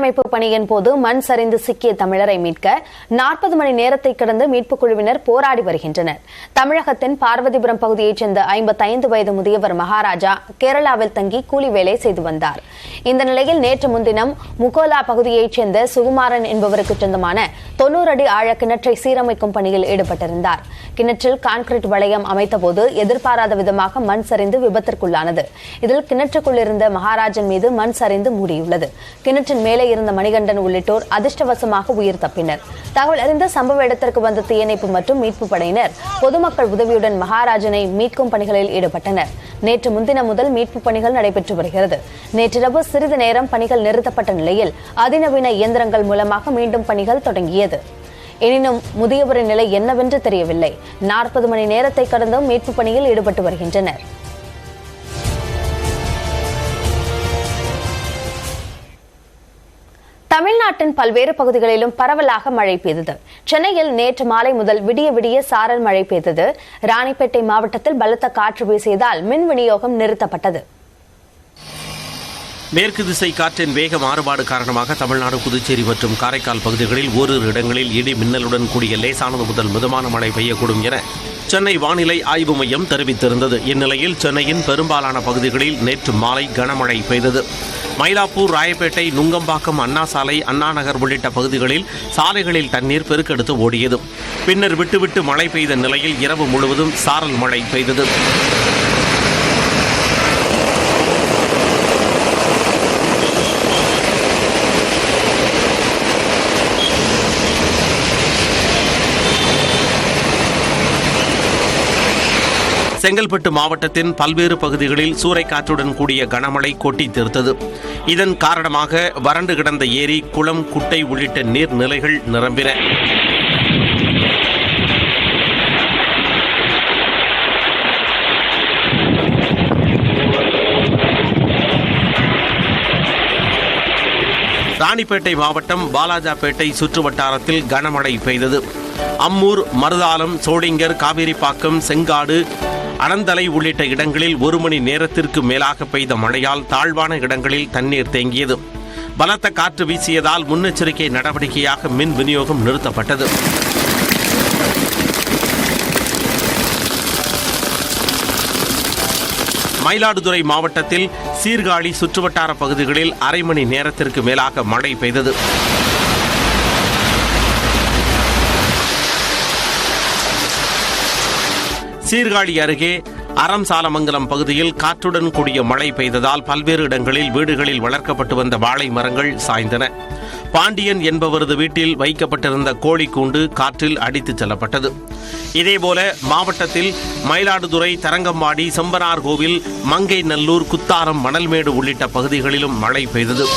சீரமைப்பு பணியின் போது மண் சரிந்து சிக்கிய தமிழரை மீட்க 40 மணி நேரத்தை கடந்து மீட்புக் குழுவினர் போராடி வருகின்றனர். தமிழகத்தின் பார்வதிபுரம் பகுதியைச் சேர்ந்த 55 வயது முதியவர் மகாராஜா கேரளாவில் தங்கி கூலி வேலை செய்து வந்தார். இந்த நிலையில் நேற்று முன்தினம் முகோலா பகுதியைச் சேர்ந்த சுகுமாரன் என்பவருக்கு சொந்தமான 90 அடி ஆழ கிணற்றை சீரமைக்கும் பணியில் ஈடுபட்டிருந்தார். கிணற்றில் கான்கிரீட் வளையம் அமைத்தபோது எதிர்பாராத விதமாக மண் சரிந்து விபத்திற்குள்ளானது. இதில் கிணற்றுக்குள் இருந்த மகாராஜன் மீது மண் சரிந்து மூடியுள்ளது. கிணற்றின் மேலே இருந்த மணிகண்டன் உள்ளிட்டோர் அதிர்ஷ்டவசமாக உயிர் தப்பினர். தகவல் அறிந்த சம்பவ இடத்திற்கு வந்த தீயணைப்பு மற்றும் மீட்பு படையினர் பொதுமக்கள் உதவியுடன் மகாராஜனை மீட்கும் பணிகளில் ஈடுபட்டனர். நேற்று முன்தினம் முதல் மீட்பு பணிகள் நடைபெற்று வருகிறது. நேற்றிரவு சிறிது நேரம் பணிகள் நிறுத்தப்பட்ட நிலையில் அதிநவீன இயந்திரங்கள் மூலமாக மீண்டும் பணிகள் தொடங்கியது. எனினும் முதியவரின் நிலை என்னவென்று தெரியவில்லை. 40 மணி நேரத்தை கடந்தும் மீட்பு பணியில் ஈடுபட்டு வருகின்றனர். தமிழ்நாட்டின் பல்வேறு பகுதிகளிலும் பரவலாக மழை பெய்தது. சென்னையில் நேற்று மாலை முதல் விடிய விடிய சாரல் மழை பெய்தது. ராணிப்பேட்டை மாவட்டத்தில் பலத்த காற்று வீசியதால் மின் விநியோகம் நிறுத்தப்பட்டது. மேற்கு திசை காற்றின் வேக மாறுபாடு காரணமாக தமிழ்நாடு, புதுச்சேரி மற்றும் காரைக்கால் பகுதிகளில் ஓரிரு இடங்களில் இடி மின்னலுடன் கூடிய லேசானது முதல் மிதமான மழை பெய்யக்கூடும் என சென்னை வானிலை ஆய்வு மையம் தெரிவித்திருந்தது. இந்நிலையில் சென்னையின் பெரும்பாலான பகுதிகளில் நேற்று மாலை கனமழை பெய்தது. மயிலாப்பூர், ராயப்பேட்டை, நுங்கம்பாக்கம், அண்ணா சாலை, அண்ணா நகர் உள்ளிட்ட பகுதிகளில் சாலைகளில் தண்ணீர் பெருக்கெடுத்து ஓடியது. பின்னர் விட்டுவிட்டு மழை பெய்த நிலையில் இரவு முழுவதும் சாரல் மழை பெய்தது. செங்கல்பட்டு மாவட்டத்தின் பல்வேறு பகுதிகளில் சூறைக்காற்றுடன் கூடிய கனமழை கொட்டி தீர்த்தது. இதன் காரணமாக வறண்டு கிடந்த ஏரி, குளம், குட்டை உள்ளிட்ட நீர்நிலைகள் நிரம்பின. ராணிப்பேட்டை மாவட்டம் வாலாஜாபேட்டை சுற்றுவட்டாரத்தில் கனமழை பெய்தது. அம்மூர், மருதாலம், சோளிங்கர், காவேரிப்பாக்கம், செங்காடு, அனந்தலை உள்ளிட்ட இடங்களில் 1 மணி நேரத்திற்கு மேலாக பெய்த மழையால் தாழ்வான இடங்களில் தண்ணீர் தேங்கியது. பலத்த காற்று வீசியதால் முன்னெச்சரிக்கை நடவடிக்கையாக மின் விநியோகம் நிறுத்தப்பட்டது. மயிலாடுதுறை மாவட்டத்தில் சீர்காழி சுற்றுவட்டார பகுதிகளில் அரை மணி நேரத்திற்கு மேலாக மழை பெய்தது. சீர்காழி அருகே அறம்சாலமங்கலம் பகுதியில் காற்றுடன் கூடிய மழை பெய்ததால் பல்வேறு இடங்களில் வீடுகளில் வளர்க்கப்பட்டு வந்த வாழை மரங்கள் சாய்ந்தன. பாண்டியன் என்பவரது வீட்டில் வைக்கப்பட்டிருந்த கோழி கூண்டு காற்றில் அடித்துச் செல்லப்பட்டது. இதேபோல மாவட்டத்தில் மயிலாடுதுறை, தரங்கம்பாடி, செம்பனார் கோவில், மங்கை நல்லூர், குத்தாரம், மணல்மேடு உள்ளிட்ட பகுதிகளிலும் மழை பெய்தது.